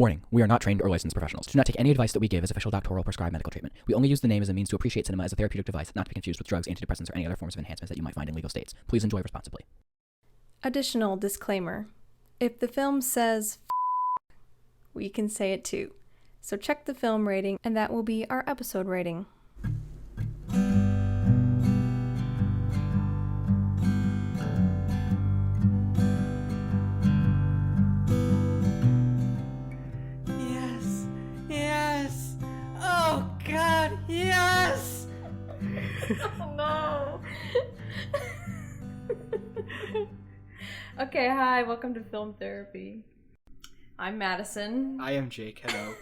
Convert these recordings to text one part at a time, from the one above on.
Warning, we are not trained or licensed professionals. Do not take any advice that we give as official doctoral prescribed medical treatment. We only use the name as a means to appreciate cinema as a therapeutic device, not to be confused with drugs, antidepressants, or any other forms of enhancements that you might find in legal states. Please enjoy responsibly. Additional disclaimer. If the film says we can say it too. So check the film rating, and that will be our episode rating. Yes! Oh God, yes! Oh no! Okay, hi, welcome to Film Therapy. I'm Madison. I am Jake, hello.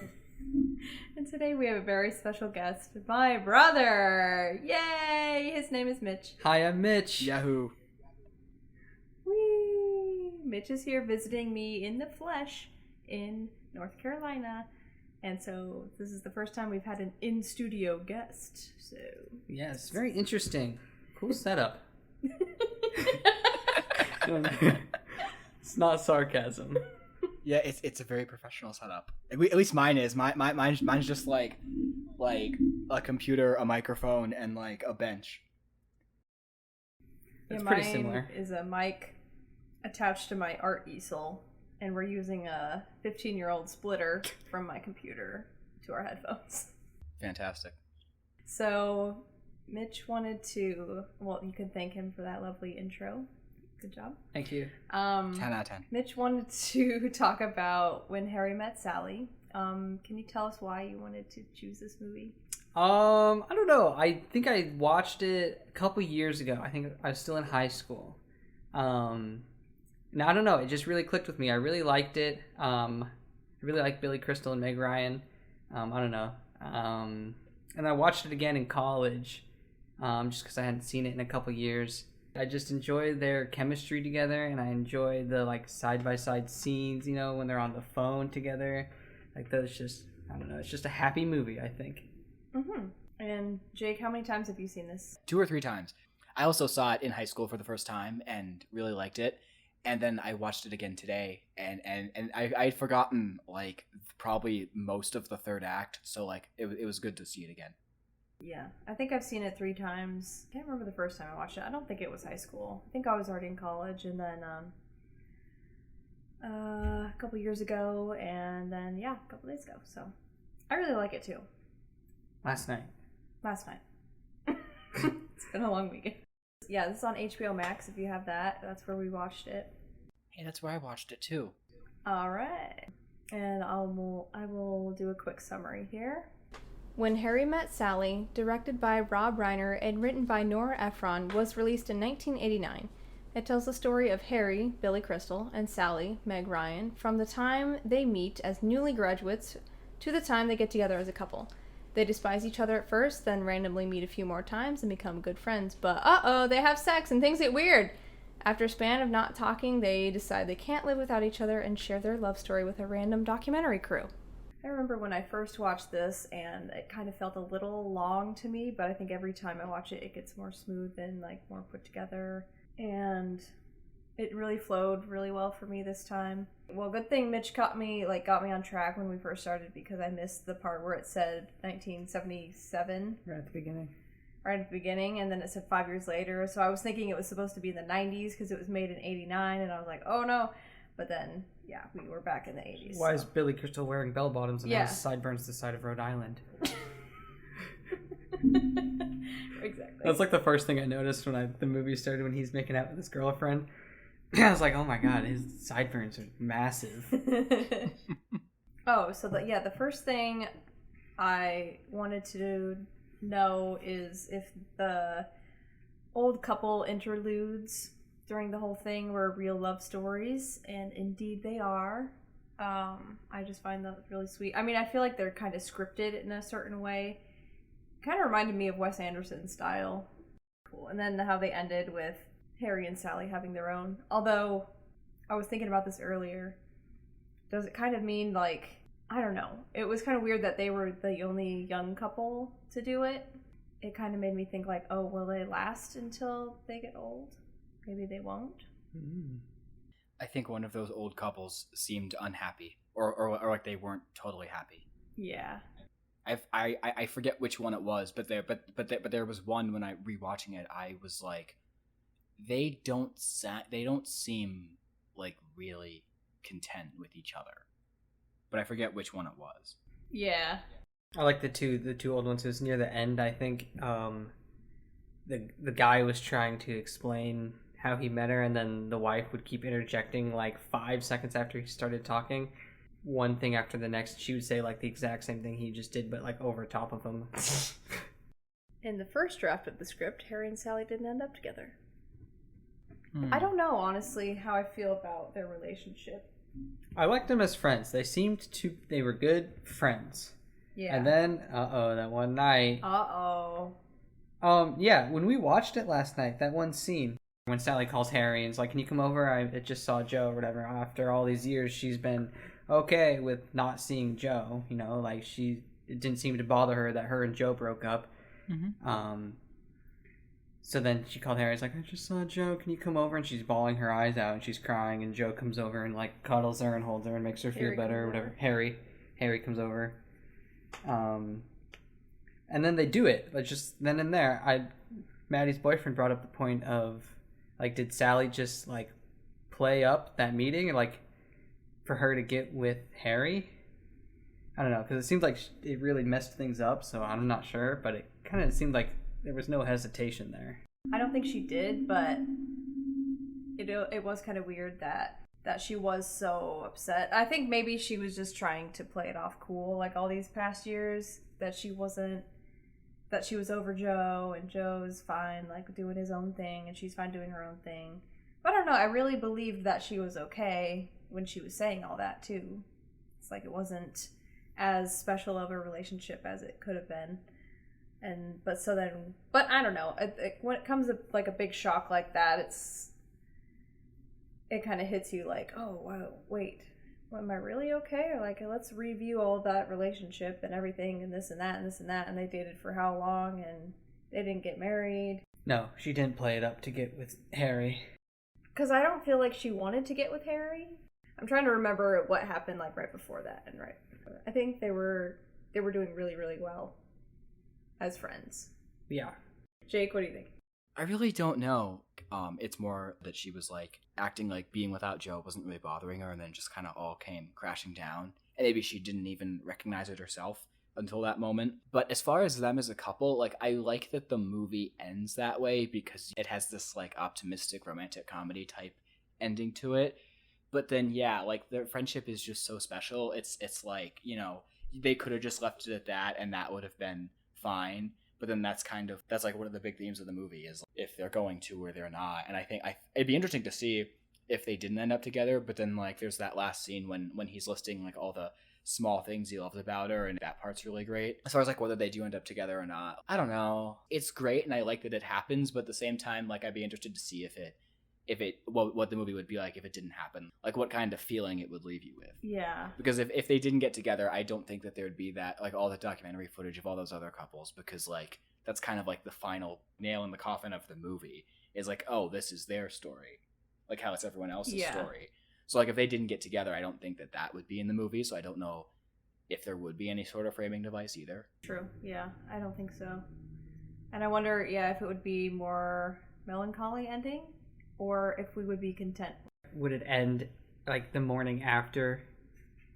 And today we have a very special guest, my brother! Yay! His name is Mitch. Hi, I'm Mitch. Yahoo. Whee! Mitch is here visiting me in the flesh in North Carolina. And so this is the first time we've had an in-studio guest, so... Yes, very interesting. Cool setup. It's not sarcasm. Yeah, it's a very professional setup. At least mine is. Mine's just like a computer, a microphone, and like a bench. It's yeah, pretty mine similar. Is a mic attached to my art easel, and we're using a 15-year-old splitter from my computer to our headphones. Fantastic. So, Mitch wanted to... Well, you can thank him for that lovely intro. Good job. Thank you. 10 out of 10. Mitch wanted to talk about When Harry Met Sally. Can you tell us why you wanted to choose this movie? I don't know. I think I watched it a couple years ago. I think I was still in high school. Now I don't know. It just really clicked with me. I really liked it. I really like Billy Crystal and Meg Ryan. I don't know. And I watched it again in college, just because I hadn't seen it in a couple years. I just enjoy their chemistry together, and I enjoy the like side by side scenes. You know, when they're on the phone together, like those. Just I don't know. It's just a happy movie, I think. Mm-hmm. And Jake, how many times have you seen this? 2 or 3 times. I also saw it in high school for the first time and really liked it. And then I watched it again today, and I'd forgotten like probably most of the third act, so like it was good to see it again. Yeah, I think I've seen it 3 times. I can't remember the first time I watched it. I don't think it was high school. I think I was already in college, and then a couple years ago, and then a couple days ago. So I really like it too. Last night. It's been a long weekend. Yeah, this is on HBO Max if you have that. That's where we watched it. Hey, that's where I watched it too. All right. And I will do a quick summary here. When Harry Met Sally, directed by Rob Reiner and written by Nora Ephron, was released in 1989. It tells the story of Harry, Billy Crystal, and Sally, Meg Ryan, from the time they meet as newly graduates to the time they get together as a couple. They despise each other at first, then randomly meet a few more times and become good friends. But they have sex and things get weird. After a span of not talking, they decide they can't live without each other and share their love story with a random documentary crew. I remember when I first watched this, and it kind of felt a little long to me, but I think every time I watch it, it gets more smooth and like more put together. And it really flowed really well for me this time. Well, good thing Mitch got me on track when we first started, because I missed the part where it said 1977. Right at the beginning. Right at the beginning, and then it said 5 years later. So I was thinking it was supposed to be in the 90s because it was made in 89, and I was like, oh no. But then, yeah, we were back in the 80s. Why is Billy Crystal wearing bell bottoms and Yeah. has sideburns the side of Rhode Island? Exactly. That's like the first thing I noticed when the movie started, when he's making out with his girlfriend. I was like, oh my god, his sideburns are massive. The first thing I wanted to know is if the old couple interludes during the whole thing were real love stories, and indeed they are. I just find that really sweet. I mean, I feel like they're kind of scripted in a certain way. Kind of reminded me of Wes Anderson's style. Cool. And then how they ended with Harry and Sally having their own. Although, I was thinking about this earlier. Does it kind of mean, like, I don't know. It was kind of weird that they were the only young couple to do it. It kind of made me think, like, oh, will they last until they get old? Maybe they won't. I think one of those old couples seemed unhappy, or like they weren't totally happy. Yeah. I forget which one it was, but there was one when I rewatching it, I was like, they don't seem like really content with each other, but I forget which one it was. Yeah. I like the two old ones. It was near the end, I think. The guy was trying to explain how he met her, and then the wife would keep interjecting like 5 seconds after he started talking. One thing after the next, she would say like the exact same thing he just did, but like over top of him. In the first draft of the script, Harry and Sally didn't end up together. I don't know, honestly, how I feel about their relationship. I liked them as friends. They were good friends. Yeah. And then, that one night. Yeah, when we watched it last night, that one scene when Sally calls Harry and is like, "Can you come over? I just saw Joe," or whatever. After all these years, she's been okay with not seeing Joe. You know, like it didn't seem to bother her that her and Joe broke up. Mm-hmm. So then she called Harry. It's like, "I just saw Joe. Can you come over?" And she's bawling her eyes out and she's crying. And Joe comes over and like cuddles her and holds her and makes her feel better or whatever. Harry comes over. And then they do it. Like just then and there. Maddie's boyfriend brought up the point of like, did Sally just like play up that meeting, like for her to get with Harry? I don't know, because it seemed like it really messed things up. So I'm not sure, but it kind of seemed like there was no hesitation there. I don't think she did, but it was kind of weird that she was so upset. I think maybe she was just trying to play it off cool, like all these past years, that she was over Joe, and Joe's fine, like, doing his own thing, and she's fine doing her own thing. But I don't know, I really believed that she was okay when she was saying all that, too. It's like it wasn't as special of a relationship as it could have been. But I don't know, when it comes to, like, a big shock like that, it kind of hits you like, oh, wow, wait, am I really okay? Or like, let's review all of that relationship and everything and this and that and this and that, and they dated for how long and they didn't get married. No, she didn't play it up to get with Harry. Because I don't feel like she wanted to get with Harry. I'm trying to remember what happened like right before that and right before that. I think they were doing really, really well as friends. Yeah. Jake, what do you think? I really don't know. It's more that she was like acting like being without Joe wasn't really bothering her, and then just kind of all came crashing down. And maybe she didn't even recognize it herself until that moment. But as far as them as a couple, like, I like that the movie ends that way because it has this like optimistic romantic comedy type ending to it. But then, yeah, like, their friendship is just so special. It's like, you know, they could have just left it at that and that would have been fine. But then that's like one of the big themes of the movie is if they're going to or they're not. And I think it'd be interesting to see if they didn't end up together. But then, like, there's that last scene when he's listing like all the small things he loved about her, and that part's really great. As far as like whether they do end up together or not, I don't know. It's great, and I like that it happens. But at the same time, like, I'd be interested to see what the movie would be like if it didn't happen, like what kind of feeling it would leave you with. Yeah. Because if they didn't get together, I don't think that there would be that, like, all the documentary footage of all those other couples, because like that's kind of like the final nail in the coffin of the movie is like, oh, this is their story, like how it's everyone else's story. So like if they didn't get together, I don't think that would be in the movie. So I don't know if there would be any sort of framing device either. True. Yeah, I don't think so. And I wonder, if it would be more melancholy ending, or if we would be content. Would it end like the morning after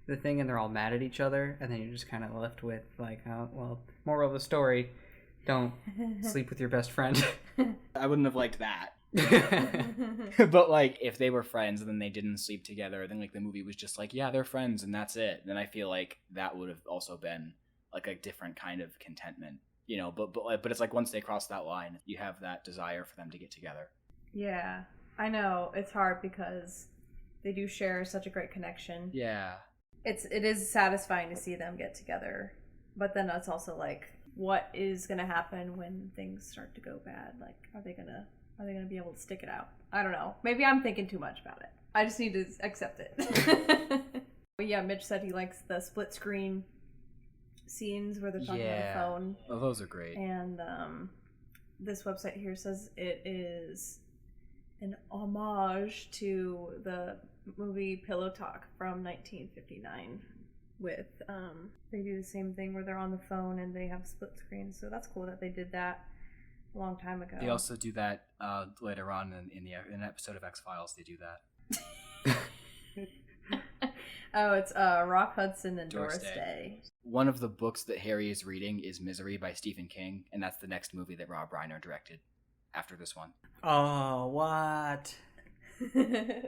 the thing and they're all mad at each other, and then you're just kind of left with like, oh, well, moral of the story, don't sleep with your best friend. I wouldn't have liked that. But like if they were friends and then they didn't sleep together, then like the movie was just like, yeah, they're friends and that's it, then I feel like that would have also been like a different kind of contentment, you know. But it's like once they cross that line, you have that desire for them to get together. Yeah, I know. It's hard because they do share such a great connection. Yeah. It is satisfying to see them get together. But then it's also like, what is going to happen when things start to go bad? Like, are they going to be able to stick it out? I don't know. Maybe I'm thinking too much about it. I just need to accept it. But yeah, Mitch said he likes the split screen scenes where they're talking on the phone. Oh, those are great. And this website here says it is an homage to the movie Pillow Talk from 1959 with they do the same thing where they're on the phone and they have split screens. So that's cool that they did that a long time ago. They also do that later on in an episode of X-Files. They do that. Oh, it's Rock Hudson and Doris Doris Day. Day. One of the books that Harry is reading is Misery by Stephen King, and that's the next movie that Rob Reiner directed after this one. Oh, what?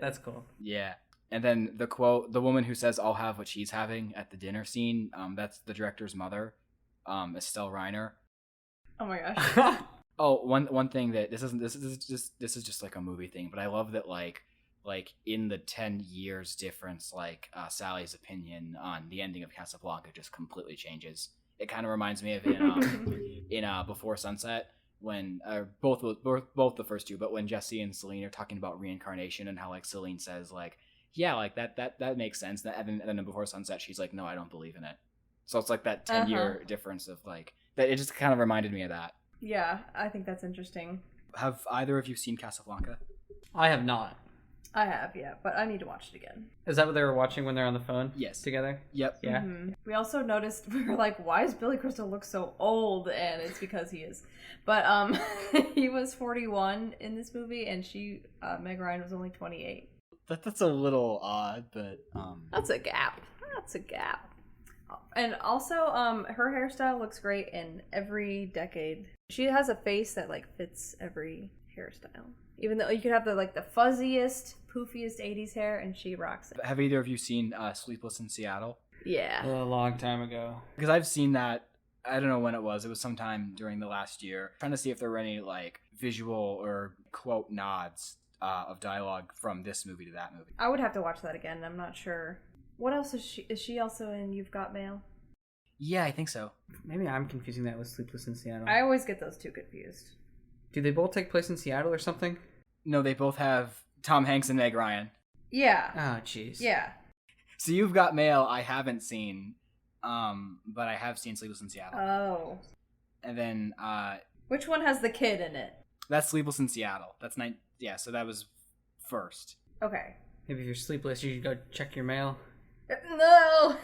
That's cool. Yeah. And then the quote, the woman who says, "I'll have what she's having" at the dinner scene, that's the director's mother, Estelle Reiner. Oh my gosh. Oh, one thing that this is just like a movie thing, but I love that like in the 10 years difference, like Sally's opinion on the ending of Casablanca just completely changes. It kind of reminds me of in Before Sunset, when both the first two, but when Jesse and Celine are talking about reincarnation and how like Celine says like, yeah, like that makes sense. And then in Before Sunset, she's like, no, I don't believe in it. So it's like that 10-year difference of like that. It just kind of reminded me of that. Yeah, I think that's interesting. Have either of you seen Casablanca? I have not. I have, yeah, but I need to watch it again. Is that what they were watching when they're on the phone? Yes. Together? Yep. Yeah. Mm-hmm. We also noticed, we were like, why does Billy Crystal look so old? And it's because he is. But he was 41 in this movie, and Meg Ryan was only 28. That's a little odd, but That's a gap. And also, her hairstyle looks great in every decade. She has a face that like fits every hairstyle. Even though you could have the fuzziest, poofiest 80s hair, and she rocks it. Have either of you seen Sleepless in Seattle? Yeah. A long time ago. Because I've seen that. I don't know when it was. It was sometime during the last year. Trying to see if there were any like visual or quote nods of dialogue from this movie to that movie. I would have to watch that again. I'm not sure. What else is she? Is she also in You've Got Mail? Yeah, I think so. Maybe I'm confusing that with Sleepless in Seattle. I always get those two confused. Do they both take place in Seattle or something? No, they both have Tom Hanks and Meg Ryan. Yeah. Oh, jeez. Yeah. So You've Got Mail, I haven't seen, but I have seen Sleepless in Seattle. Oh. And then Which one has the kid in it? that's Sleepless in Seattle. That's yeah. So that was first. Okay. Maybe if you're sleepless, you should go check your mail. No.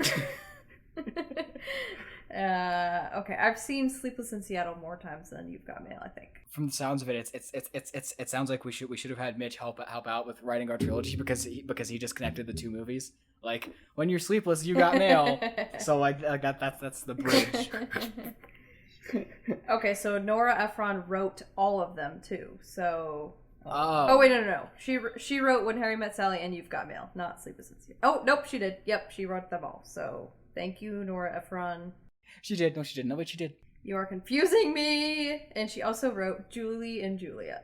Okay, I've seen Sleepless in Seattle more times than You've Got Mail, I think. From the sounds of it, it sounds like we should have had Mitch help out with writing our trilogy because he just connected the two movies. Like when you're sleepless, you got mail. So like that's the bridge. Okay, so Nora Ephron wrote all of them too. So Oh wait, no. She wrote When Harry Met Sally and You've Got Mail, not Sleepless in Seattle. Oh nope, she did. Yep, she wrote them all. So thank you, Nora Ephron. She did. No, she didn't. No, but she did. You are confusing me. And she also wrote Julie and Julia,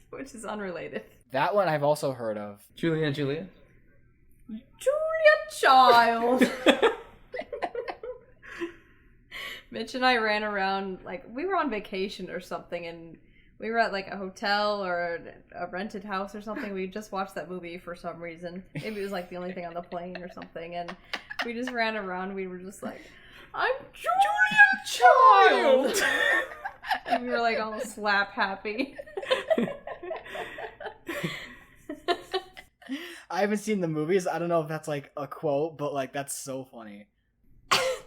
which is unrelated. That one I've also heard of. Julia and Julia? Julia Child. Mitch and I ran around, like, we were on vacation or something, and we were at, like, a hotel or a rented house or something. We just watched that movie for some reason. Maybe it was, like, the only thing on the plane or something, and we just ran around. We were just like, I'm Julia Child! And we were, like, all slap happy. I haven't seen the movies. I don't know if that's, like, a quote, but, like, that's so funny.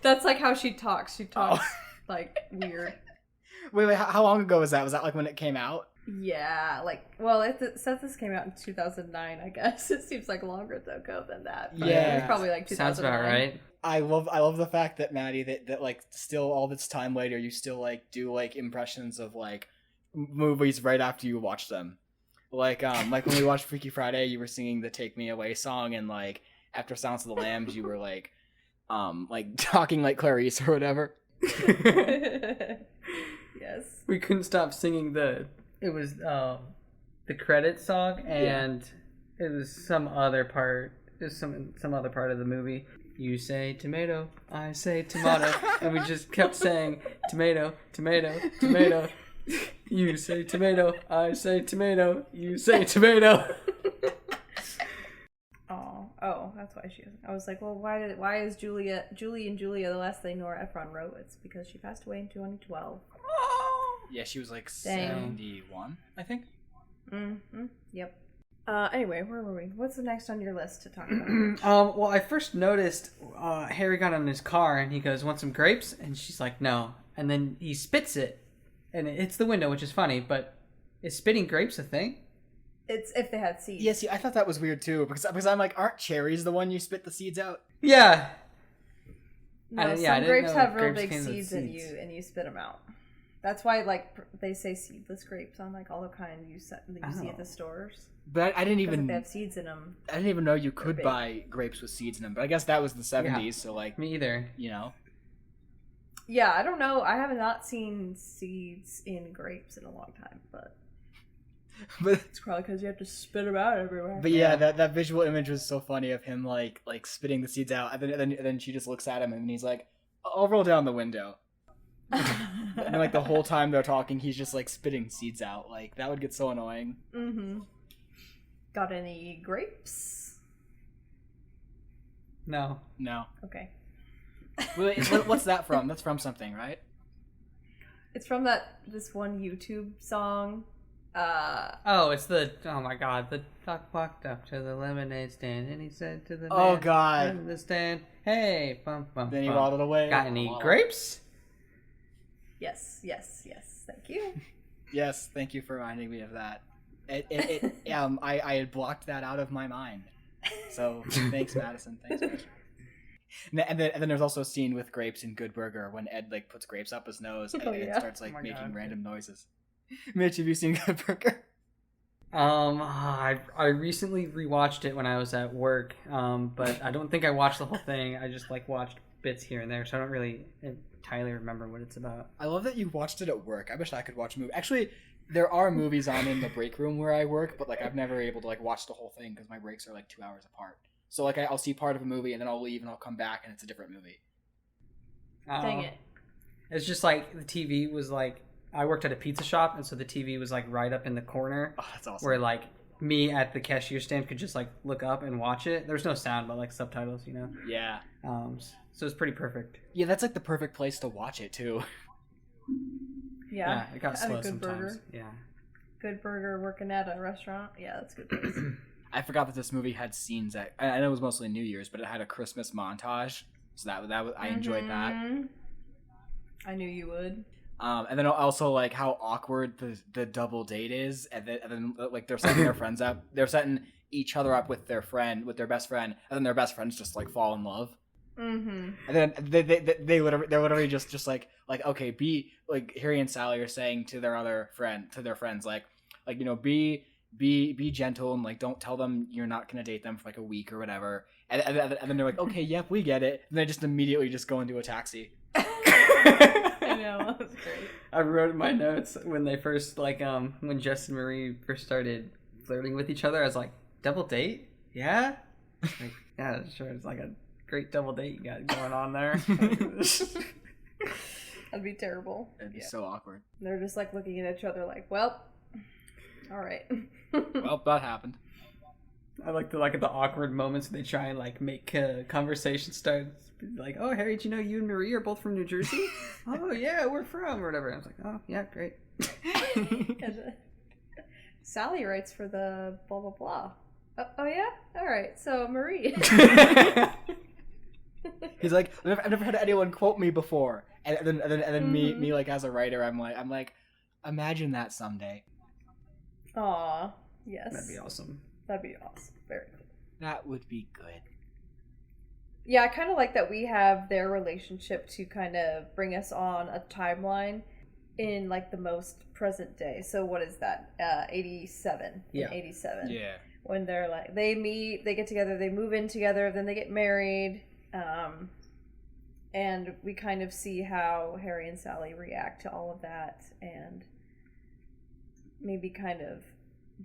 That's, like, how she talks. She talks, like, weird. Wait, how long ago was that? Was that, like, when it came out? Yeah, like, well, it says this came out in 2009, I guess. It seems like longer ago than that. But Yeah. It was probably like 2009. Sounds about right. I love the fact that Maddie, that like still all this time later, you still like do like impressions of like movies right after you watch them. Like when we watched Freaky Friday, you were singing the "Take Me Away" song, and like after Silence of the Lambs, you were like talking like Clarice or whatever. Yes. We couldn't stop singing the credit song, and it was some other part. It was some other part of the movie. You say tomato, I say tomato, and we just kept saying tomato, tomato, tomato. You say tomato, I say tomato, you say tomato. Oh, that's why she is. I was like, well, why is Julie and Julia the last thing Nora Ephron wrote? It's because she passed away in 2012. Yeah, she was like Dang. 71, I think. Mm-hmm. Yep. Anyway, where were we? What's the next on your list to talk about? Well, I first noticed Harry got in his car and he goes, "Want some grapes?" And she's like, "No." And then he spits it, and it hits the window, which is funny. But is spitting grapes a thing? It's if they had seeds. Yeah, see, I thought that was weird too because I'm like, aren't cherries the one you spit the seeds out? Yeah. No, some grapes have real big seeds in you, and you spit them out. That's why, like, they say seedless grapes on like all the kind you see at the stores. But I didn't even. They have seeds in them. I didn't even know you could buy grapes with seeds in them. But I guess that was the 70s, so like. Me either. You know. Yeah, I don't know. I have not seen seeds in grapes in a long time, but it's probably because you have to spit them out everywhere. But yeah, that visual image was so funny of him like spitting the seeds out, and then she just looks at him and he's like, "I'll roll down the window." And like the whole time they're talking, he's just like spitting seeds out. Like that would get so annoying. Mm-hmm. Got any grapes? No. Okay. What's that from? That's from something, right? It's from this one YouTube song. It's oh my god, the duck walked up to the lemonade stand and he said to the oh man god in the stand, "Hey, bum bum." Then he waddled away. Got any grapes? Yes. Thank you. Yes, thank you for reminding me of that. I had blocked that out of my mind. So thanks, Madison. Thanks. And then there's also a scene with grapes in Good Burger when Ed like puts grapes up his nose and starts like making random noises. Mitch, have you seen Good Burger? I recently rewatched it when I was at work, but I don't think I watched the whole thing. I just like watched bits here and there, so I don't really entirely remember what it's about. I love that you watched it at work. I wish I could watch a movie. Actually, there are movies on in the break room where I work, but like I've never able to like watch the whole thing because my breaks are like 2 hours apart. So like I'll see part of a movie and then I'll leave and I'll come back and it's a different movie. Dang it! It's just like the TV was like, I worked at a pizza shop, and so the TV was like right up in the corner. Oh, that's awesome. Where like me at the cashier stand could just like look up and watch it. There's no sound, but like subtitles, you know. Yeah. So it's pretty perfect. Yeah, that's like the perfect place to watch it too. Yeah. It got slow Good sometimes. Burger. Yeah. Good Burger working at a restaurant. Yeah, that's a good place. I forgot that this movie had scenes that I know it was mostly New Year's, but it had a Christmas montage, so that was I enjoyed that. I knew you would. And then also like how awkward the double date is, and then like they're setting their friends up. They're setting each other up with their best friend, and then their best friends just like fall in love. Mm-hmm. And then they're literally just like okay, be like Harry and Sally are saying to their friends like you know be gentle and like don't tell them you're not gonna date them for like a week or whatever. And then they're like, okay, yep, we get it. And they just immediately just go into a taxi. I know, that's great. I wrote in my notes when they first like when Jess and Marie first started flirting with each other, I was like, double date? Yeah? Like, yeah, sure. It's like a great double date you got going on there. That'd be terrible. It'd be so awkward. They're just like looking at each other like, well, all right. Well, that happened. I like the awkward moments they try and like make conversation start. Like, oh, Harry, did you know you and Marie are both from New Jersey? Oh, yeah, we're from, or whatever. I was like, oh, yeah, great. Sally writes for the blah, blah, blah. Oh, yeah? All right, so Marie. He's like, I've never had anyone quote me before. And then me like as a writer, I'm like, imagine that someday. Aw, yes. That'd be awesome. That'd be awesome. Very cool. That would be good. Yeah, I kind of like that we have their relationship to kind of bring us on a timeline in like the most present day. So what is that? 87. Yeah. In 87. Yeah. When they're like, they meet, they get together, they move in together, then they get married. And we kind of see how Harry and Sally react to all of that and maybe kind of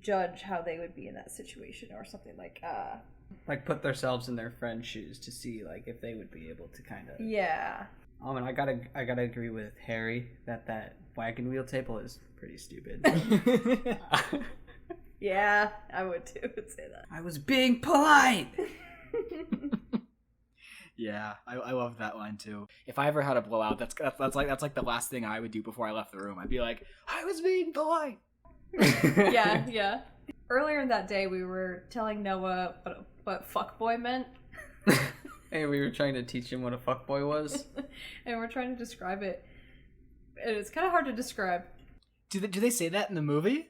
judge how they would be in that situation or something like like put themselves in their friend's shoes to see like if they would be able to kind of and I gotta agree with Harry that wagon wheel table is pretty stupid. Yeah, I would too say that. I was being polite. Yeah, I love that line too. If I ever had a blowout, that's like the last thing I would do before I left the room. I'd be like, I was being polite. Yeah. Earlier in that day, we were telling Noah what fuckboy meant. And we were trying to teach him what a fuckboy was. And we're trying to describe it. And it's kind of hard to describe. Do they say that in the movie?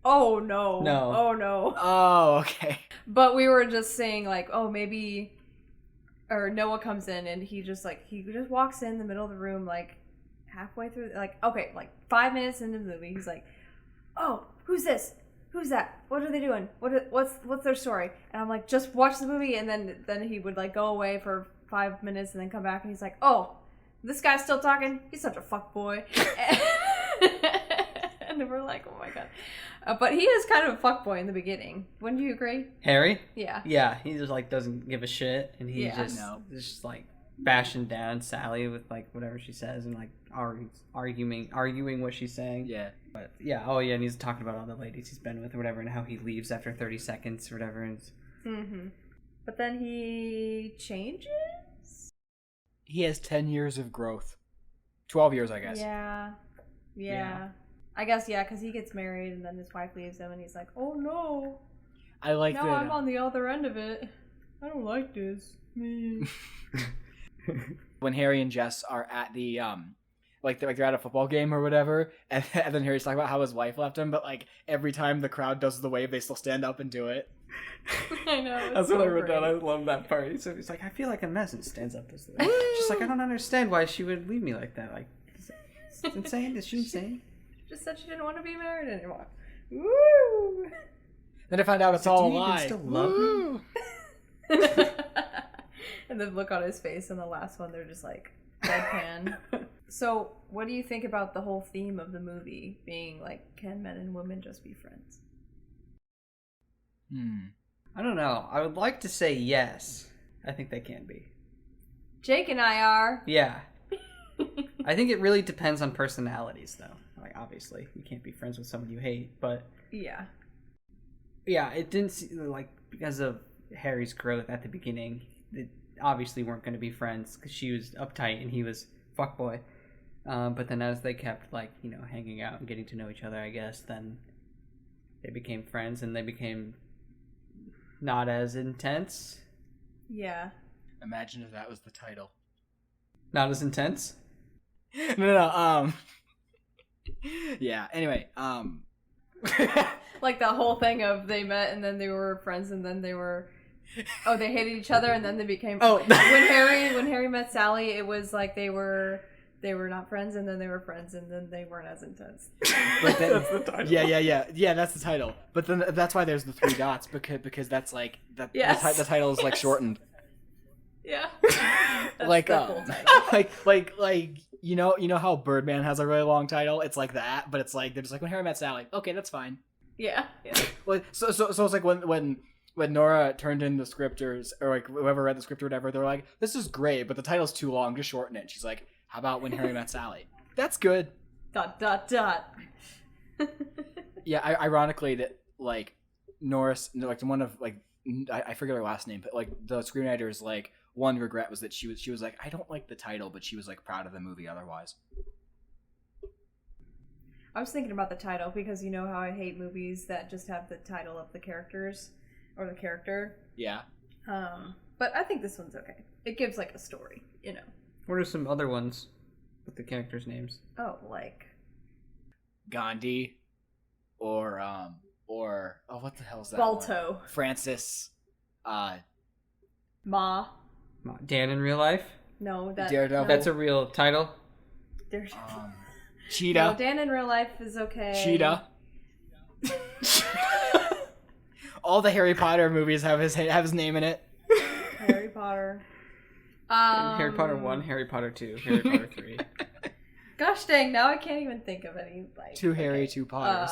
Oh, no. No. Oh, no. Oh, okay. But we were just saying, like, oh, maybe... Or Noah comes in, and he just walks in the middle of the room, like, halfway through... Like, okay, like, 5 minutes into the movie, he's like, oh, who's this? Who's that? What are they doing? What's their story? And I'm like, just watch the movie. And then he would, like, go away for 5 minutes and then come back, and he's like, oh, this guy's still talking? He's such a fuckboy. And we're like, oh my god. But he is kind of a fuckboy in the beginning. Wouldn't you agree? Harry? Yeah. Yeah, he just like doesn't give a shit, and he Yeah. just like bashing down Sally with like whatever she says and like arguing what she's saying. Yeah. But yeah, oh yeah, and he's talking about all the ladies he's been with or whatever, and how he leaves after 30 seconds or whatever. And But then he changes? He has 10 years of growth. 12 years, I guess. Yeah. I guess, yeah, because he gets married and then his wife leaves him and he's like, oh no. I like now that. I'm on the other end of it. I don't like this. When Harry and Jess are at the they're at a football game or whatever, and then Harry's talking about how his wife left him, but like every time the crowd does the wave, they still stand up and do it. I know. That's what I wrote down. I love that part. So he's like, I feel like a mess, and stands up this way. Just like, I don't understand why she would leave me like that. Like, it's insane. Is she insane? Just said she didn't want to be married anymore. Woo! Then I find out it's all a Do you even lie. still love me? And the look on his face in the last one, they're just like deadpan. So, what do you think about the whole theme of the movie being like, can men and women just be friends? I don't know. I would like to say yes. I think they can be. Jake and I are. Yeah. I think it really depends on personalities, though. Like, obviously, you can't be friends with someone you hate, but Yeah. yeah, it didn't seem like because of Harry's growth at the beginning, they obviously weren't going to be friends because she was uptight and he was fuckboy. But then as they kept like hanging out and getting to know each other, I guess then they became friends and they became not as intense. Yeah. Imagine if that was the title. Not as intense. No. Yeah. Anyway. Like that whole thing of they met and then they were friends and then they hated each other and then they became. Oh. when Harry met Sally, it was like they were not friends and then they were friends and then they weren't as intense. But then, That's the title. Yeah, that's the title. But then that's why there's the 3 dots because that's like that. Yes. The title is like shortened. Yeah. That's Like the full title. like you know how Birdman has a really long title. It's like that, but it's like they're just like when Harry met Sally. Okay, that's fine. Yeah. Well, so it's like when Nora turned in the script or like whoever read the script or whatever, they're like, this is great, but the title's too long. Just shorten it. She's like, how about when Harry met Sally? That's good. ... Yeah, ironically that like Norris, like one of like I forget her last name, but like the screenwriter's like one regret was that she was like, I don't like the title, but she was like proud of the movie otherwise. I was thinking about the title because you know how I hate movies that just have the title of the characters or the character. Yeah. But I think this one's okay. It gives like a story, What are some other ones with the characters' names? Oh, like Gandhi or what the hell is that? Balto. One? Francis. Ma. Dan in real life? No, that Daredevil. no. That's a real title? Cheetah. No, Dan in real life is okay. Cheetah. All the Harry Potter movies have his name in it. Harry Potter. Harry Potter 1, Harry Potter 2, Harry Potter 3. Gosh dang, now I can't even think of any like 2 Harry, 2 Potters.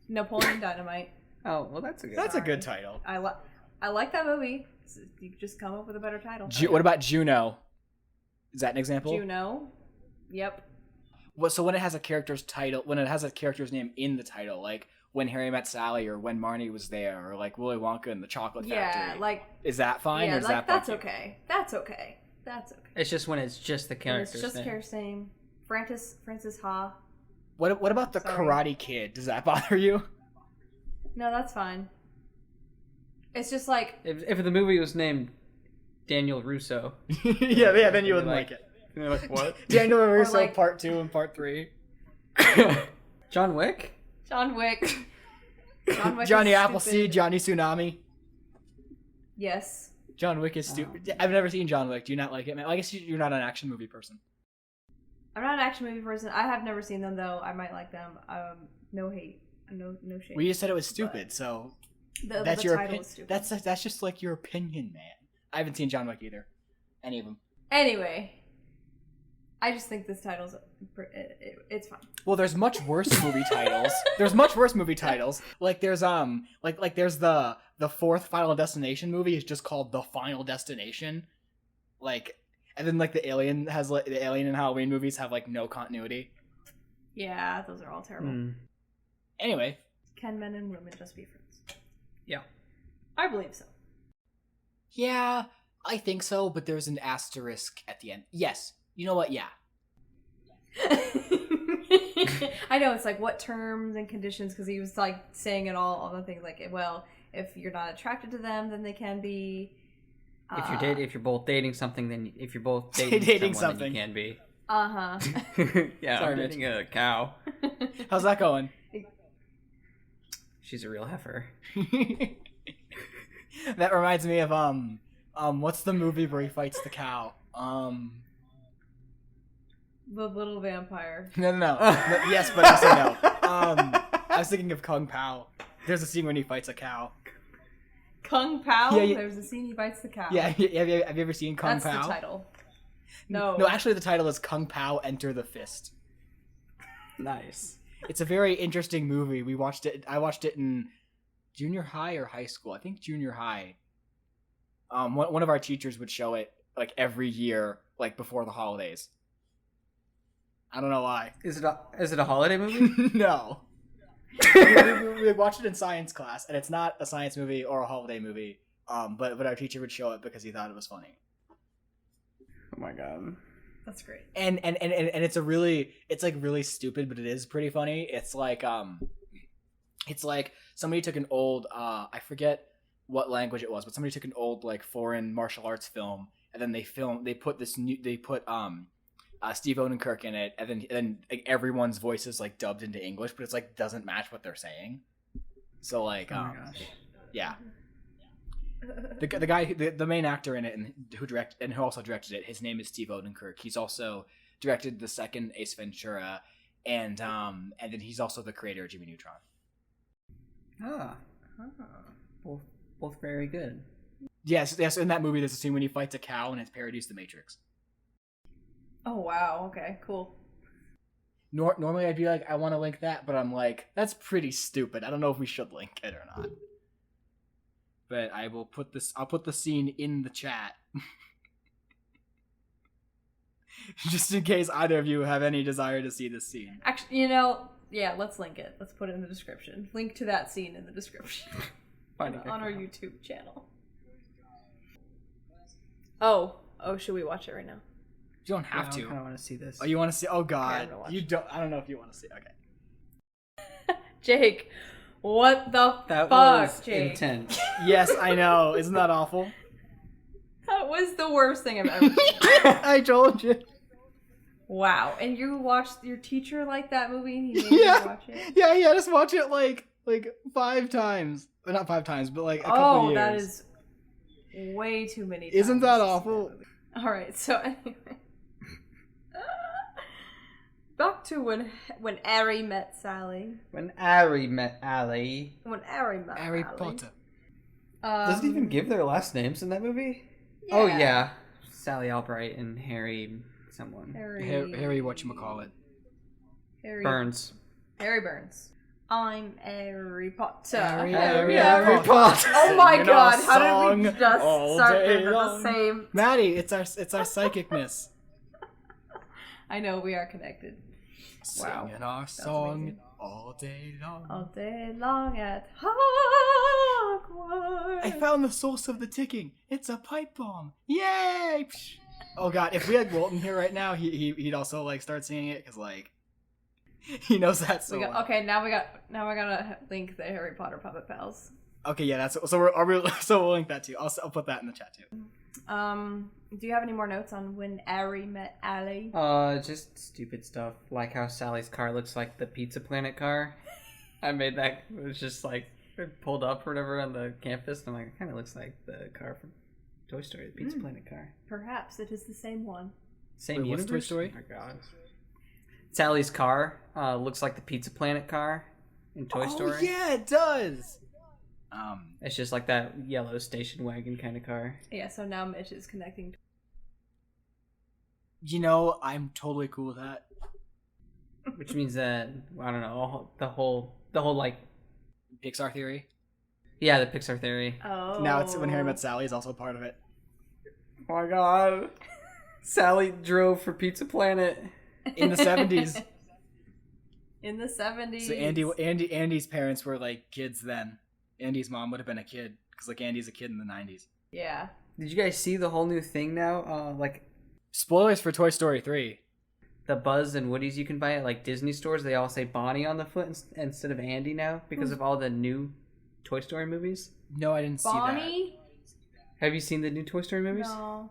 Napoleon Dynamite. Oh, well that's a good That's a good title. I like that movie. So you could just come up with a better title. What about Juno? Is that an example? Juno. Yep. Well, so when it has a character's title, when it has a character's name in the title, like when Harry met Sally, or when Marnie was there, or like Willy Wonka and the Chocolate Factory. Yeah, like is that fine? yeah, or is like that that's funky? okay. That's okay. That's okay. It's just when it's just the And character's it's just name. character's name. Francis Ha. What about the Sorry. Karate Kid? Does that bother you? No, that's fine. It's just like... If the movie was named Daniel Russo. yeah, then you wouldn't like it. And they're like, what? Daniel Russo like- part 2 and part 3. John Wick? John Wick. John Wick Johnny is Appleseed, stupid. Johnny Tsunami. Yes. John Wick is stupid. I've never seen John Wick. Do you not like it, man? I guess you're not an action movie person. I'm not an action movie person. I have never seen them, though. I might like them. No hate. No shade. Well, you just said it was stupid, so that's the your title opinion. is stupid. That's just like your opinion, man. I haven't seen John Wick either. Any of them. Anyway. I just think this title's... it's fine. Well, there's much worse movie titles. There's much worse movie titles. Like there's like there's the fourth Final Destination movie is just called The Final Destination. Like, and then like the Alien and Halloween movies have like no continuity. Yeah, those are all terrible. Anyway, Can men and women just be friends? Yeah. I believe so. yeah, I think so, but there's an asterisk at the end. Yes. You know what? Yeah. I know, it's like what terms and conditions, because he was like saying it all the things like, well, if you're not attracted to them, then they can be. If you're both dating something, then if you're both dating, someone, then you can be. Yeah, Sorry, I'm dating a cow. How's that going? She's a real heifer. That reminds me of what's the movie where he fights the cow? The Little Vampire. No. Yes, but also no. I was thinking of Kung Pao. There's a scene when he fights a cow. Kung Pao? Yeah. There's a scene he bites the cow. Yeah, have you ever seen Kung That's Pao? the title. No. No, actually the title is Kung Pao Enter the Fist. Nice. It's a very interesting movie. I watched it in junior high or high school. I think junior high. One of our teachers would show it like every year, like before the holidays. I don't know why. Is it a holiday movie? No. we watched it in science class, and it's not a science movie or a holiday movie. But our teacher would show it because he thought it was funny. Oh my god. That's great. And it's like really stupid, but it is pretty funny. It's like somebody took an old I forget what language it was, but somebody took an old like foreign martial arts film, and then they put Steve Odenkirk in it, and then like, everyone's voice is like dubbed into English, but it's like doesn't match what they're saying. So like, Oh my gosh. yeah. The guy, the main actor in it, and who also directed it, his name is Steve Odenkirk. He's also directed the second Ace Ventura, and then he's also the creator of Jimmy Neutron. Both very good. Yes. In that movie, there's a scene when he fights a cow, and it parodies The Matrix. Oh, wow. Okay, cool. Normally, I'd be like, I want to link that, but I'm like, that's pretty stupid. I don't know if we should link it or not. But I'll put the scene in the chat. Just in case either of you have any desire to see this scene. Actually, yeah, let's link it. Let's put it in the description. Link to that scene in the description. on our YouTube channel. Oh, should we watch it right now? You don't have to. I kind of want to see this. Oh, you want to see? Oh God, I'm gonna watch you don't. I don't know if you want to see. Okay. Jake, what the That fuck, was Jake? intense. Yes, I know. Isn't that awful? That was the worst thing I've ever seen. I told you. Wow. And you watched your teacher like that movie and he made you watch it? Yeah. Just watch it like 5 times. Well, not 5 times, but like a couple years. That is way too many times. Isn't that to see awful? movie. All right. So anyway. Back to when Harry met Sally. When Harry met Allie. When Harry met Harry Sally. Potter. Does it even give their last names in that movie? Yeah. Oh yeah, Sally Albright and Harry someone. Harry whatchamacallit. Harry Burns. Harry Burns. I'm Harry Potter. Harry Potter. Oh my Singing god! our How did we song just all start day with the long. same? Maddie, it's our psychicness. I know we are connected. Wow. Singing our song amazing. all day long. All day long at Hogwarts. I found the source of the ticking. It's a pipe bomb. Yay! Psh. Oh god, if we had Walton here right now, he'd also like start singing it because like He knows that so well. Okay, now we gotta link the Harry Potter Puppet Pals. Okay, yeah, that's so. We'll link that too. I'll put that in the chat too. Do you have any more notes on when Harry met Allie? Just stupid stuff, like how Sally's car looks like the Pizza Planet car. I made that. It was just like pulled up or whatever on the campus, and I'm like, it kind of looks like the car from Toy Story, the Pizza Planet car. Perhaps it is the same one. Same Wait, universe? what's Toy Story? Oh my god. Sally's car looks like the Pizza Planet car in Toy Story. Yeah, it does. It's just like that yellow station wagon kind of car. Yeah, so now Mitch is connecting. You know, I'm totally cool with that. Which means that, I don't know, the whole like, Pixar theory. yeah, the Pixar theory. Oh. Now it's When Harry Met Sally is also part of it. Oh my god. Sally drove for Pizza Planet. In the 70s. In the 70s. So Andy's parents were like kids then. Andy's mom would have been a kid because like Andy's a kid in the 90s. Yeah. Did you guys see the whole new thing now? Like Spoilers for Toy Story 3. the Buzz and Woodies you can buy at like Disney stores, they all say Bonnie on the foot instead of Andy now because of all the new Toy Story movies. No, I didn't see Bonnie? Have you seen the new Toy Story movies? No.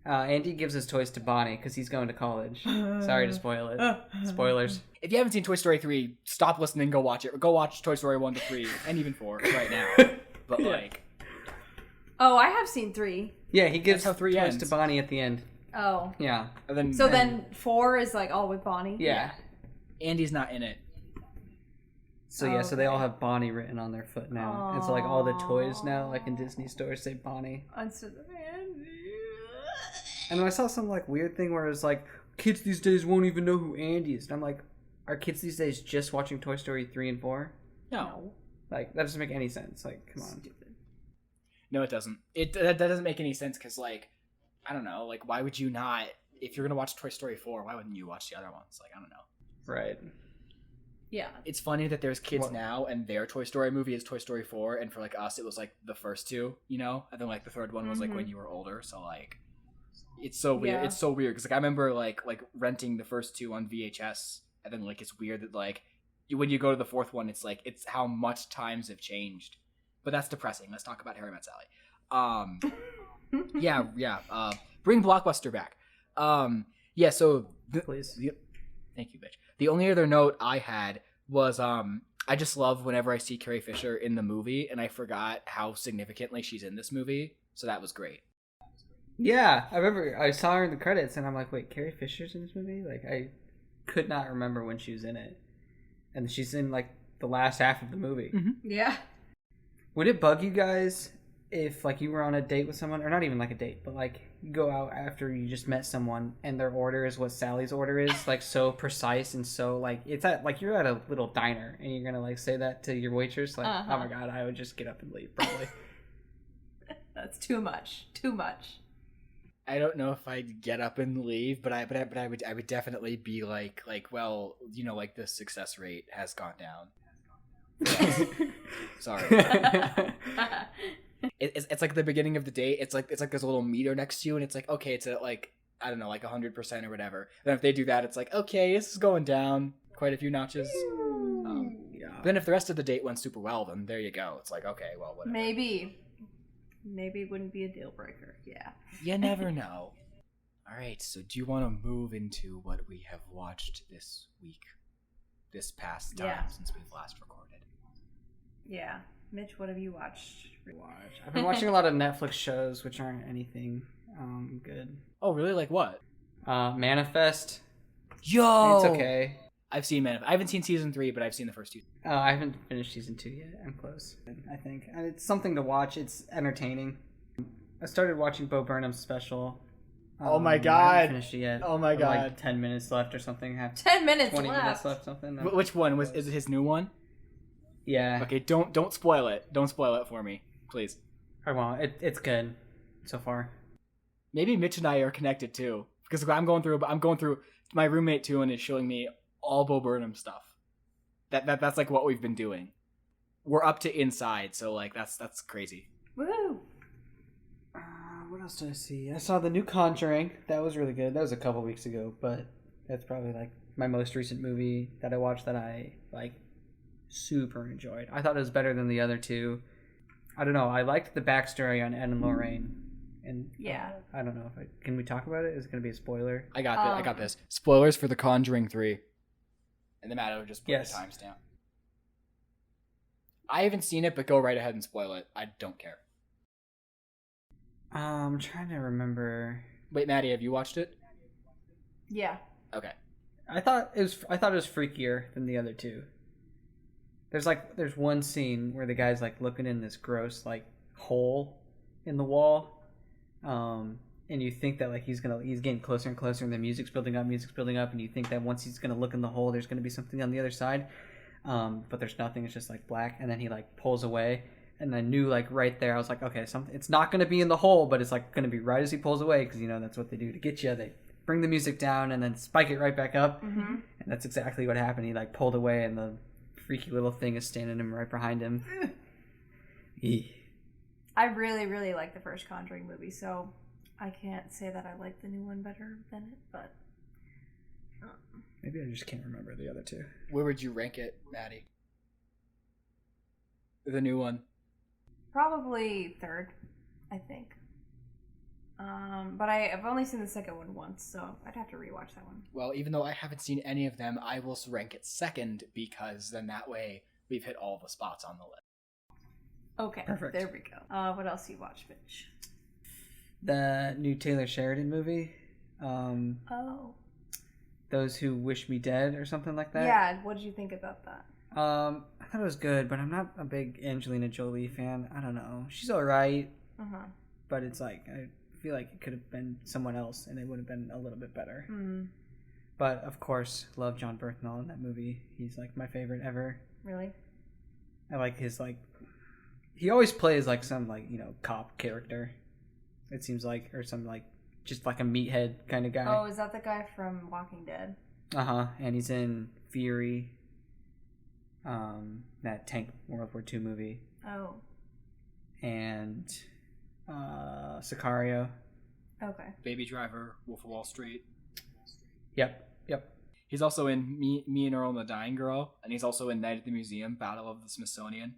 Andy gives his toys to Bonnie because he's going to college. Sorry to spoil it. Spoilers. that. If you haven't seen Toy Story 3, stop listening, go watch it. Go watch Toy Story 1 to 3 and even 4 right now. But like, Oh, I have seen 3. Yeah, he gives That's how 3 toys ends. to Bonnie at the end. Oh. Yeah. and then So then 4 is like all with Bonnie? Yeah. Andy's not in it. So yeah, so they all Okay. have Bonnie written on their foot now. And so like all the toys now, like in Disney stores, say Bonnie. Instead of Andy. And I saw some like weird thing where it's like kids these days won't even know who Andy is. And I'm like, are kids these days just watching Toy Story 3 and 4? No. Like that doesn't make any sense. Like, come on. Stupid. No, it doesn't. That doesn't make any sense because, like, I don't know. Like, why would you not? If you're gonna watch Toy Story 4, why wouldn't you watch the other ones? Like, I don't know. Right. Yeah. It's funny that there's kids What? now and their Toy Story movie is Toy Story 4, and for like us, it was like the first two, you know, and then like the third one was like when you were older. So like, it's so weird. Yeah. It's so weird because like I remember like renting the first two on VHS, and then like it's weird that like when you go to the fourth one, it's like it's how much times have changed. But that's depressing. Let's talk about Harry Met Sally. Yeah. Bring Blockbuster back. Yeah. So Please. thank you, bitch. The only other note I had was I just love whenever I see Carrie Fisher in the movie, and I forgot how significantly she's in this movie, so that was great. Yeah, I remember I saw her in the credits and I'm like, wait, Carrie Fisher's in this movie? Like I could not remember when she was in it. And she's in like the last half of the movie. Yeah. Would it bug you guys if like you were on a date with someone, or not even like a date, but like you go out after you just met someone and their order is what Sally's order is, like so precise and so like it's at like you're at a little diner and you're gonna like say that to your waitress, like oh my god, I would just get up and leave probably. That's too much. Too much. I don't know if I'd get up and leave, but I would definitely be like well, you know, like the success rate has gone down. Sorry. It's like the beginning of the date. It's like there's a little meter next to you, and it's like okay, it's at like I don't know, like 100% or whatever. Then if they do that, it's like okay, this is going down quite a few notches. Yeah. Then if the rest of the date went super well, then there you go. It's like okay, well whatever. Maybe it wouldn't be a deal breaker. Yeah. You never know. All right, so do you want to move into what we have watched this week, this past time Yeah. since we've last recorded? Yeah. Mitch, what have you watched? I've been watching a lot of Netflix shows which aren't anything good. Oh, really? Like what? Manifest. Yo, It's okay. I've seen I haven't seen season 3, but I've seen the first 2. I haven't finished season 2 yet. I'm close, I think. And it's something to watch. It's entertaining. I started watching Bo Burnham's special. Oh my I God. haven't finished it yet. Oh my I have, God. Like 10 minutes left or something. I have 10 minutes 20 left. minutes left, something. No. Which one was? Is it his new one? Yeah. Okay, don't spoil it. Don't spoil it for me, please. I won't. It's good so far. Maybe Mitch and I are connected too, because I'm going through my roommate too, and is showing me all Bo Burnham stuff. That's like what we've been doing. We're up to Inside, so like that's crazy. Woo! What else did I see? I saw the new Conjuring. That was really good. That was a couple weeks ago, but That's probably like my most recent movie that I watched that I like super enjoyed. I thought it was better than the other two. I don't know. I liked the backstory on Ed and Lorraine. And Yeah. I don't know if can we talk about it? Is it going to be a spoiler? I got this. Spoilers for the Conjuring 3. And the matter just put Yes. the timestamp. I haven't seen it, but go right ahead and spoil it. I don't care. I'm trying to remember. Wait, Maddie, have you watched it? Yeah. Okay. I thought it was freakier than the other two. There's one scene where the guy's like looking in this gross like hole in the wall, and you think that like he's getting closer and closer, and the music's building up, and you think that once he's gonna look in the hole, there's gonna be something on the other side, but there's nothing. It's just like black, and then he like pulls away, and I knew like right there, I was like, okay, it's not gonna be in the hole, but it's like gonna be right as he pulls away, because that's what they do to get you. They bring the music down and then spike it right back up, and that's exactly what happened. He like pulled away, and the freaky little thing is standing him right behind him. I really, really like the first Conjuring movie, so I can't say that I like the new one better than it, but Maybe I just can't remember the other two. Where would you rank it, Maddie? The new one. probably third, I think. But I've only seen the second one once, so I'd have to rewatch that one. Well, even though I haven't seen any of them, I will rank it second, because then that way we've hit all the spots on the list. Okay, Perfect. there we go. What else you watch, Mitch? The new Taylor Sheridan movie, Oh. Those Who Wish Me Dead or something like that. Yeah, what did you think about that? I thought it was good, but I'm not a big Angelina Jolie fan. I don't know. She's alright, Uh-huh. but it's like, I feel like it could have been someone else and it would have been a little bit better. Mm, But of course, love John Bernthal in that movie. He's like my favorite ever. really? I like his like, he always plays like some like, cop character. It seems like, or some like, just like a meathead kind of guy. Oh, is that the guy from Walking Dead? And he's in Fury, that tank World War II movie, Oh, and Sicario. okay. Baby Driver, Wolf of Wall Street. Yep. He's also in Me and Earl and the Dying Girl, and he's also in Night at the Museum, Battle of the Smithsonian.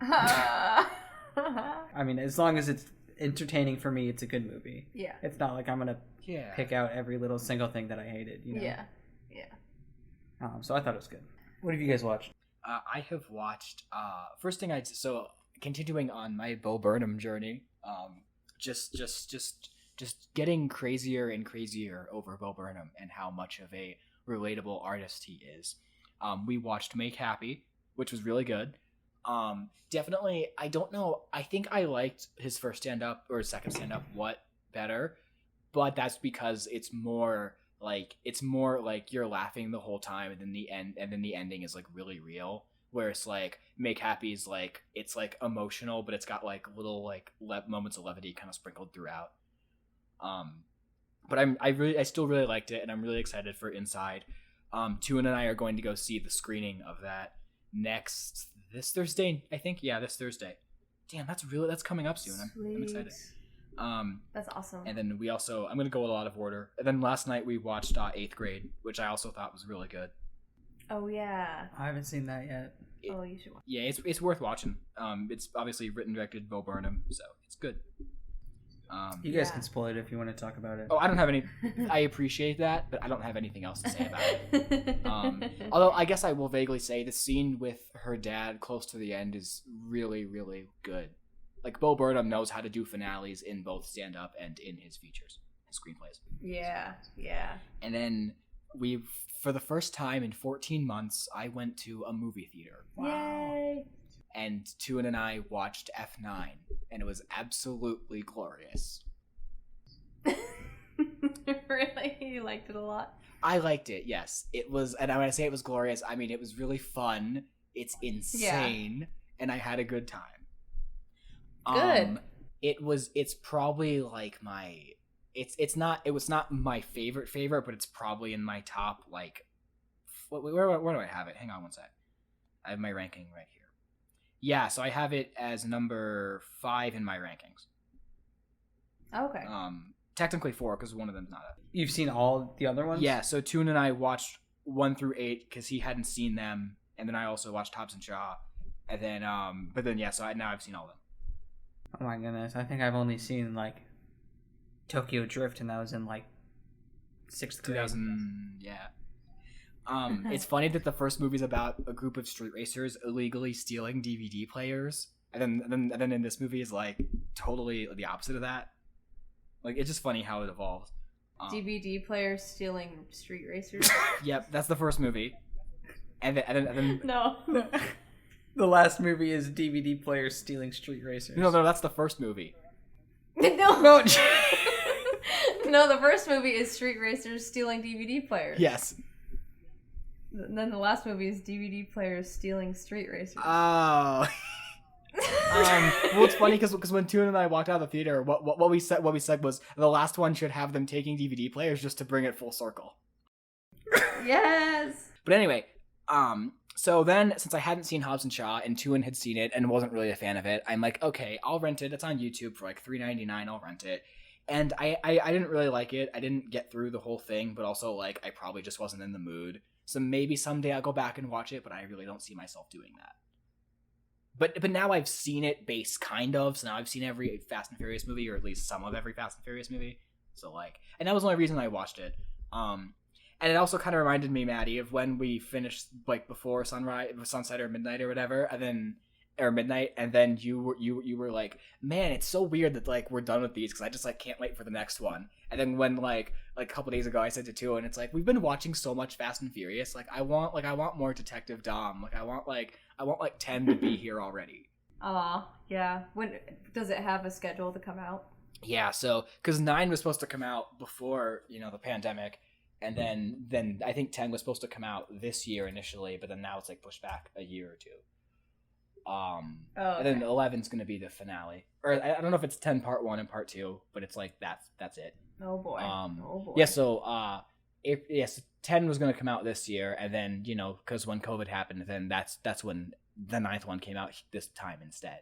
I mean, as long as it's entertaining for me, it's a good movie. Yeah. It's not like I'm gonna Yeah. pick out every little single thing that I hated. Yeah. So I thought it was good. What have you guys watched? I have watched. First thing so continuing on my Bo Burnham journey. Just getting crazier and crazier over Bo Burnham and how much of a relatable artist he is. We watched Make Happy, which was really good. Definitely, I don't know. I think I liked his first stand-up or his second stand-up better, but that's because it's more like you're laughing the whole time, and then the ending is like really real. Whereas like Make Happy is like, it's like emotional, but it's got like little like moments of levity kind of sprinkled throughout. But I still really liked it, and I'm really excited for Inside. Tuan and I are going to go see the screening of that this Thursday, I think. Yeah, this Thursday. Damn, that's coming up soon. I'm excited. That's awesome. And then I'm gonna go a lot of order. And then last night we watched 8th Grade, which I also thought was really good. Oh yeah. I haven't seen that yet. You should watch. Yeah, it's worth watching. It's obviously written and directed Bo Burnham, so it's good. You guys can spoil it if you want to talk about it. Oh, I don't have any. I appreciate that, but I don't have anything else to say about it. Although I guess I will vaguely say the scene with her dad close to the end is really, really good. Like, Bo Burnham knows how to do finales in both stand-up and in his features, his screenplays. Yeah. And then for the first time in 14 months, I went to a movie theater. Wow. Yay! And Tuan and I watched F9, and it was absolutely glorious. Really? You liked it a lot? I liked it, yes. It was, and when I say it was glorious, I mean it was really fun. It's insane, and I had a good time. Good. It's probably like it was not my favorite, but it's probably in my top, like, where do I have it? Hang on one sec. I have my ranking right here. Yeah, so I have it as number 5 in my rankings. Okay. Technically 4, because one of them's not a... You've seen all the other ones? Yeah, so Toon and I watched 1 through 8 because he hadn't seen them, and then I also watched Hobbs and Shaw, and then now I've seen all of them. Oh my goodness, I think I've only seen like Tokyo Drift, and that was in like 6th grade. 2000, yeah. It's funny that the first movie's about a group of street racers illegally stealing DVD players, and then in this movie is like totally the opposite of that. Like, it's just funny how it evolves. DVD players stealing street racers. Yep, that's the first movie, and then No. The last movie is DVD players stealing street racers. no, that's the first movie. No. No. No, the first movie is street racers stealing DVD players. Yes. And then the last movie is DVD players stealing street racers. Oh. Well, it's funny because when Toon and I walked out of the theater, what we said was the last one should have them taking DVD players just to bring it full circle. Yes. But anyway, so then since I hadn't seen Hobbs and Shaw and Toon had seen it and wasn't really a fan of it, I'm like, okay, I'll rent it. It's on YouTube for like $3.99. I'll rent it. And I didn't really like it. I didn't get through the whole thing, but also like I probably just wasn't in the mood. So maybe someday I'll go back and watch it, but I really don't see myself doing that. But now I've seen it base kind of. So now I've seen every Fast and Furious movie, or at least some of every Fast and Furious movie. So like, and that was the only reason I watched it. And it also kind of reminded me, Maddie, of when we finished like before sunset or midnight or whatever, and then midnight, and then you were like, man, it's so weird that like we're done with these because I just like can't wait for the next one. And then when like a couple days ago I said to Tua, and it's like, we've been watching so much Fast and Furious, like I want more Detective Dom, like I want 10 to be here already. Yeah. When does it have a schedule to come out? Yeah, so because 9 was supposed to come out before the pandemic, and then I think 10 was supposed to come out this year initially, but then now it's like pushed back a year or two. Okay. And then 11's going to be the finale, or I don't know if it's 10 part 1 and part 2, but it's like that's it. Oh boy. Oh boy. Yeah, so 10 was going to come out this year, and then because when COVID happened, then that's when the 9th one came out this time instead.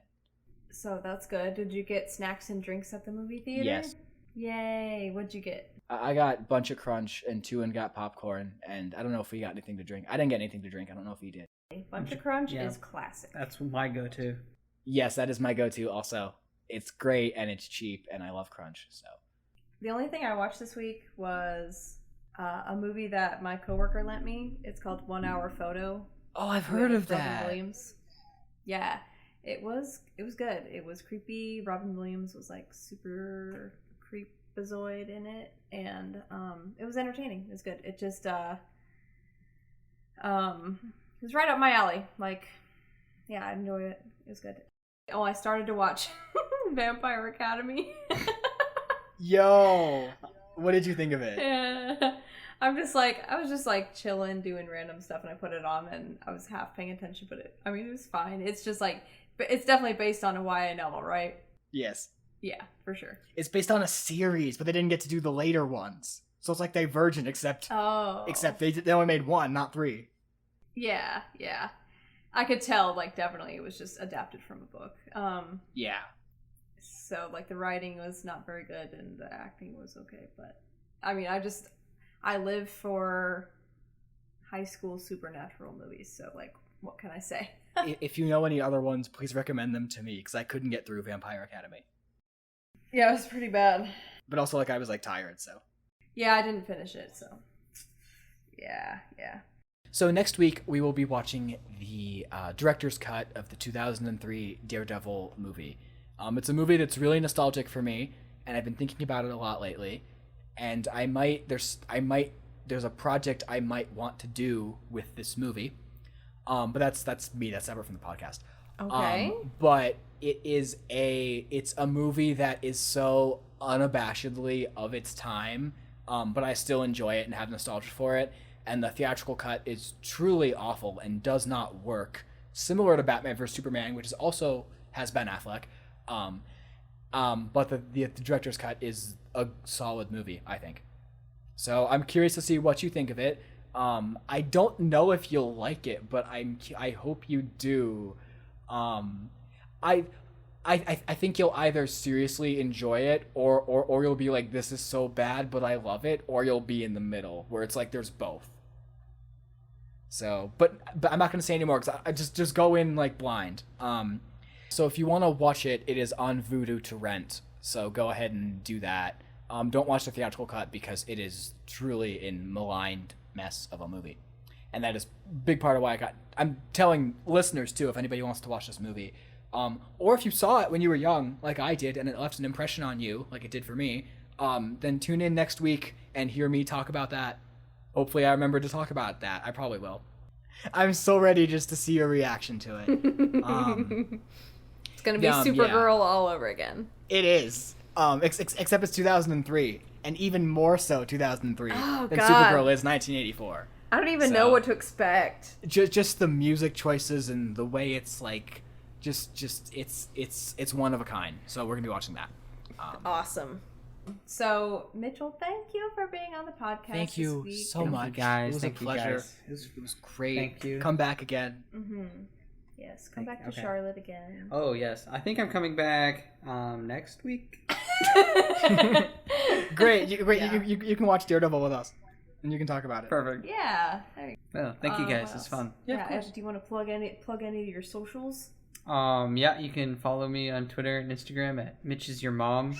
So that's good. Did you get snacks and drinks at the movie theater? Yes. Yay! What'd you get? I got Bunch of Crunch, and Tuan got popcorn, and I don't know if we got anything to drink. I didn't get anything to drink. I don't know if he did. Bunch of Crunch is classic. That's my go-to. Yes, that is my go-to also. It's great, and it's cheap, and I love Crunch, so. The only thing I watched this week was a movie that my coworker lent me. It's called 1 Hour Photo. Oh, I've heard of that. Robin Williams. Yeah, it was good. It was creepy. Robin Williams was like super creepazoid in it, and it was entertaining. It was good. It just it was right up my alley. Like, yeah, I enjoyed it. It was good. Oh, I started to watch Vampire Academy. Yo, what did you think of it? Yeah. I was just like chilling, doing random stuff, and I put it on, and I was half paying attention, but it was fine. It's just like, it's definitely based on a YA novel, right? Yes. Yeah, for sure. It's based on a series, but they didn't get to do the later ones. So it's like Divergent, except they only made 1, not 3. Yeah. I could tell, like, definitely it was just adapted from a book. Yeah. So, like, the writing was not very good, and the acting was okay, but, I mean, I live for high school supernatural movies, so, like, what can I say? If you know any other ones, please recommend them to me, because I couldn't get through Vampire Academy. Yeah, it was pretty bad. But also, like, I was, like, tired, so. Yeah, I didn't finish it, so. Yeah. So next week, we will be watching the director's cut of the 2003 Daredevil movie. It's a movie that's really nostalgic for me, and I've been thinking about it a lot lately. And there's a project I might want to do with this movie. But that's me. That's separate from the podcast. Okay. But it's a movie that is so unabashedly of its time. But I still enjoy it and have nostalgia for it. And the theatrical cut is truly awful and does not work. Similar to Batman vs Superman, which also has Ben Affleck. But the director's cut is a solid movie, I think. So I'm curious to see what you think of it. I don't know if you'll like it, but I hope you do. I think you'll either seriously enjoy it or you'll be like, this is so bad, but I love it, or you'll be in the middle where it's like there's both. So, but I'm not gonna say anymore because I just go in like blind. So if you want to watch it, it is on Vudu to rent. So go ahead and do that. Don't watch the theatrical cut because it is truly a maligned mess of a movie, and that is a big part of why I'm telling listeners too, if anybody wants to watch this movie, or if you saw it when you were young, like I did, and it left an impression on you, like it did for me, then tune in next week and hear me talk about that. Hopefully I remember to talk about that. I probably will. I'm so ready just to see your reaction to it. It's gonna be Supergirl all over again. It is. Except it's 2003, and even more so 2003 than Supergirl is 1984. I don't even know what to expect. Just the music choices and the way it's like, it's one of a kind. So we're gonna be watching that. Awesome. So Mitchell, thank you for being on the podcast. Thank you this week. so much, guys. It was a pleasure. It was great. Thank you. Come back again. Mm-hmm. Yes, come back to Charlotte again. Oh yes, I think I'm coming back next week. Great. You can watch Daredevil with us, and you can talk about it. Perfect. Yeah. Well, thank you guys. It's fun. Yeah, of course. Do you want to plug any of your socials? Yeah, you can follow me on Twitter and Instagram at Mitch is your mom.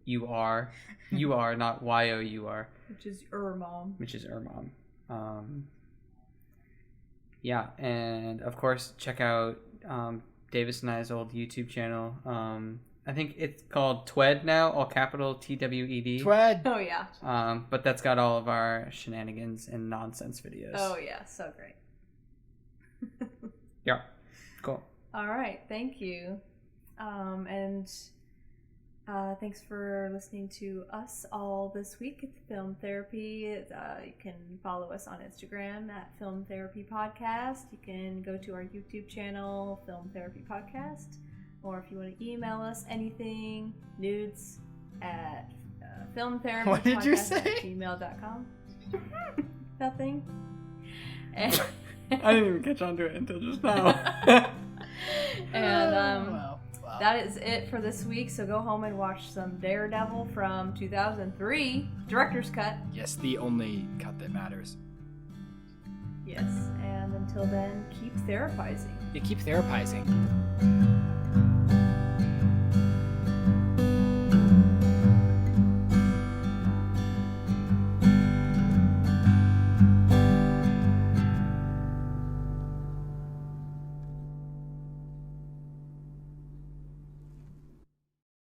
You are not YOUR. Which is mom. Which is mom. Yeah, and of course check out Davis and I's old YouTube channel. I think it's called Twed now, all capital TWED. Twed. Oh yeah. But that's got all of our shenanigans and nonsense videos. Oh yeah, so great. Yeah, cool. All right, thank you, and thanks for listening to us all this week at Film Therapy. You can follow us on Instagram at Film Therapy Podcast. You can go to our YouTube channel, Film Therapy Podcast. Or if you want to email us anything, nudes at filmtherapypodcast@gmail.com. Nothing. I didn't even catch on to it until just now. And that is it for this week. So go home and watch some Daredevil from 2003, director's cut. Yes, the only cut that matters. Yes, and until then, keep therapizing. Yeah, keep therapizing.